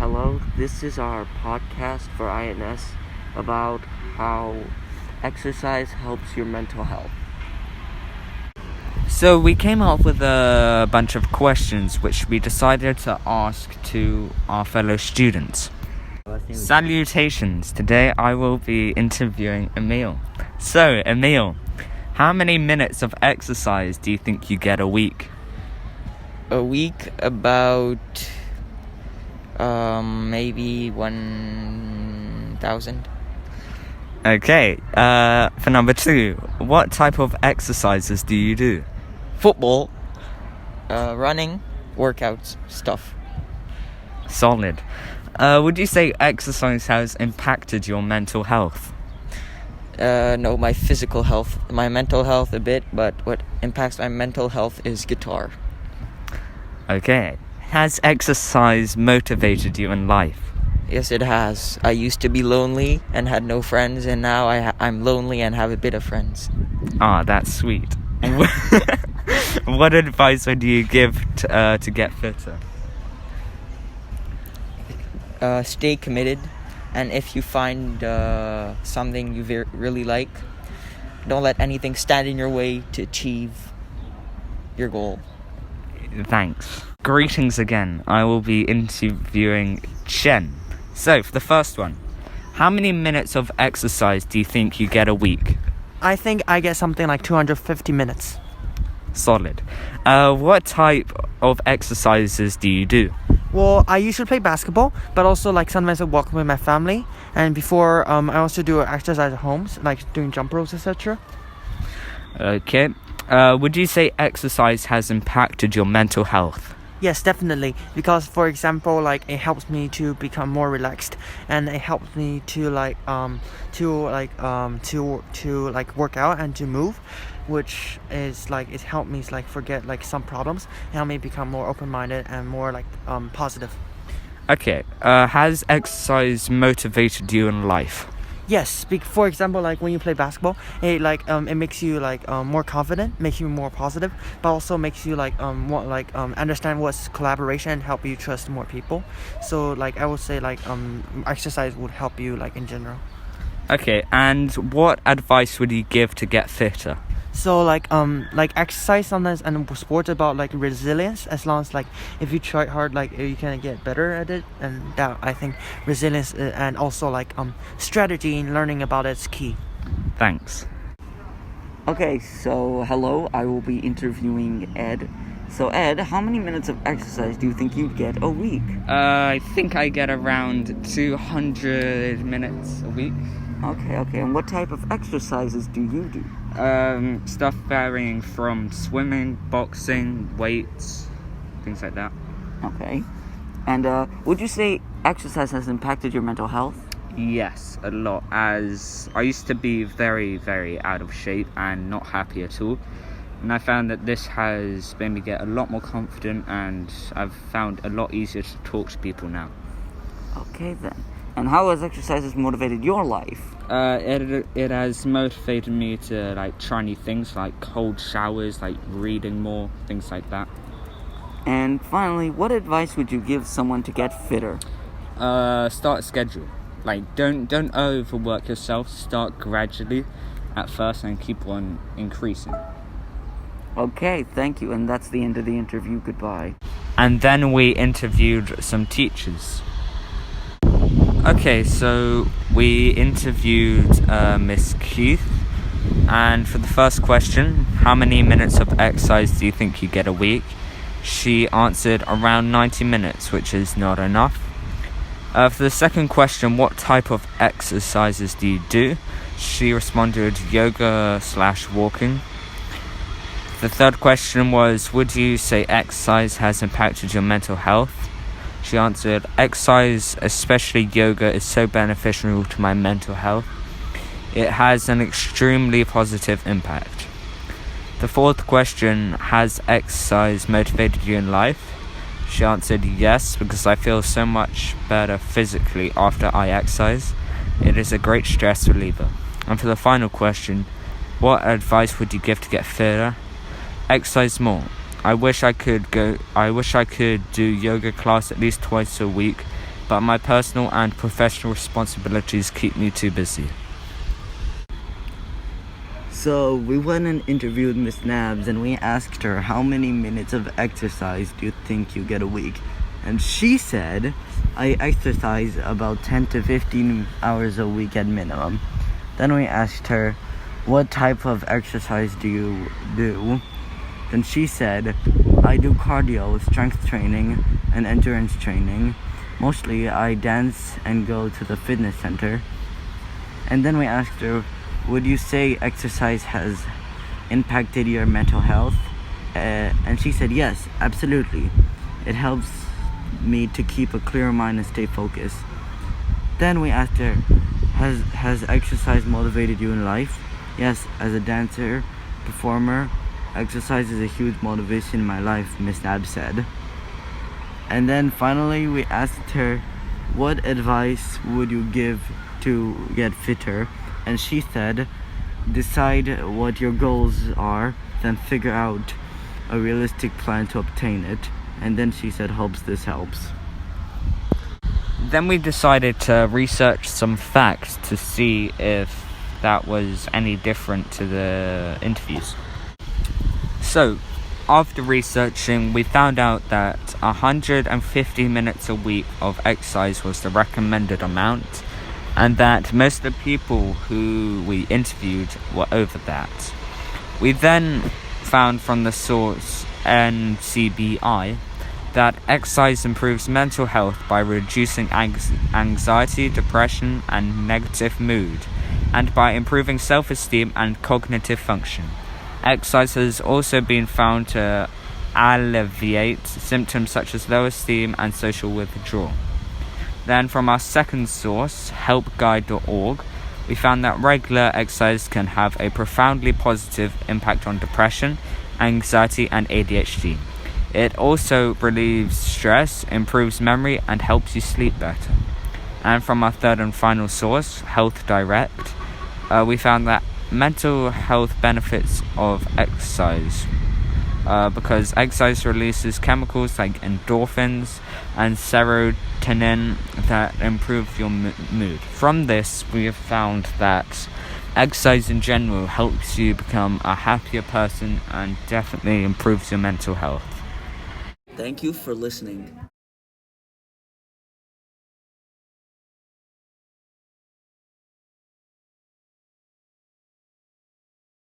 Hello, this is our podcast for INS about how exercise helps your mental health. So we came up with a bunch of questions which we decided to ask to our fellow students. Salutations, today I will be interviewing Emil. So Emil, how many minutes of exercise do you think you get a week? A week, about maybe 1,000. Okay, for number 2, what type of exercises do you do? Football, running, workouts, stuff. Solid. Would you say exercise has impacted your mental health? No, my physical health, my mental health a bit, but what impacts my mental health is guitar. Okay. Has exercise motivated you in life? Yes, it has. I used to be lonely and had no friends, and now I'm lonely and have a bit of friends. Ah, that's sweet. What advice would you give to get fitter? Stay committed, and if you find something you really like, don't let anything stand in your way to achieve your goal. Thanks. Greetings again. I will be interviewing Chen. So, for the first one, how many minutes of exercise do you think you get a week? I think I get something like 250 minutes. Solid. What type of exercises do you do? Well, I usually play basketball, but also like sometimes I walk with my family. And before, I also do exercise at home, like doing jump ropes, etc. Okay. Would you say exercise has impacted your mental health? Yes, definitely. Because, for example, like it helps me to become more relaxed, and it helps me to work out and to move, which is like it helped me like forget like some problems, and help me become more open-minded and more like positive. Okay. Has exercise motivated you in life? Yes, for example, like when you play basketball, it makes you more confident, makes you more positive, but also makes you understand what's collaboration and help you trust more people. So I would say exercise would help you in general. Okay, and what advice would you give to get fitter? So exercise sometimes and sports about resilience. As long as if you try hard, you can get better at it, and that I think resilience and also strategy and learning about it's key. Thanks. Okay, so hello, I will be interviewing Ed. So Ed, how many minutes of exercise do you think you get a week? I think I get around 200 minutes a week. Okay, and what type of exercises do you do? Stuff varying from swimming, boxing, weights, things like that. Okay. And would you say exercise has impacted your mental health? Yes, a lot, as I used to be very, very out of shape and not happy at all. And I found that this has made me get a lot more confident, and I've found a lot easier to talk to people now. Okay then. And how has exercises motivated your life? It has motivated me to try new things like cold showers, reading more, things like that. And finally, what advice would you give someone to get fitter? Start a schedule. Don't overwork yourself. Start gradually at first and keep on increasing. Okay, thank you. And that's the end of the interview. Goodbye. And then we interviewed some teachers. Okay, so we interviewed Miss Keith, and for the first question, how many minutes of exercise do you think you get a week? She answered around 90 minutes, which is not enough. For the second question, what type of exercises do you do? She responded yoga/walking. The third question was, would you say exercise has impacted your mental health? She answered, exercise, especially yoga, is so beneficial to my mental health. It has an extremely positive impact. The fourth question, has exercise motivated you in life? She answered, yes, because I feel so much better physically after I exercise. It is a great stress reliever. And for the final question, what advice would you give to get fitter? Exercise more. I wish I could do yoga class at least twice a week, but my personal and professional responsibilities keep me too busy. So we went and interviewed Miss Nabs and we asked her how many minutes of exercise do you think you get a week? And she said, I exercise about 10 to 15 hours a week at minimum. Then we asked her, what type of exercise do you do? Then she said, I do cardio, strength training, and endurance training. Mostly I dance and go to the fitness center. And then we asked her, would you say exercise has impacted your mental health? And she said, yes, absolutely. It helps me to keep a clear mind and stay focused. Then we asked her, has exercise motivated you in life? Yes, as a dancer, performer, exercise is a huge motivation in my life, Miss Nab said. And then finally we asked her, what advice would you give to get fitter? And she said, decide what your goals are, then figure out a realistic plan to obtain it. And then she said, hopes this helps. Then we decided to research some facts to see if that was any different to the interviews. So, after researching, we found out that 150 minutes a week of exercise was the recommended amount, and that most of the people who we interviewed were over that. We then found from the source NCBI that exercise improves mental health by reducing anxiety, depression, and negative mood, and by improving self-esteem and cognitive function. Exercise has also been found to alleviate symptoms such as low esteem and social withdrawal. Then from our second source, helpguide.org, we found that regular exercise can have a profoundly positive impact on depression, anxiety, and ADHD. It also relieves stress, improves memory, and helps you sleep better. And from our third and final source, Health Direct, we found that mental health benefits of exercise because exercise releases chemicals like endorphins and serotonin that improve your mood. From this, we have found that exercise in general helps you become a happier person and definitely improves your mental health. Thank you for listening.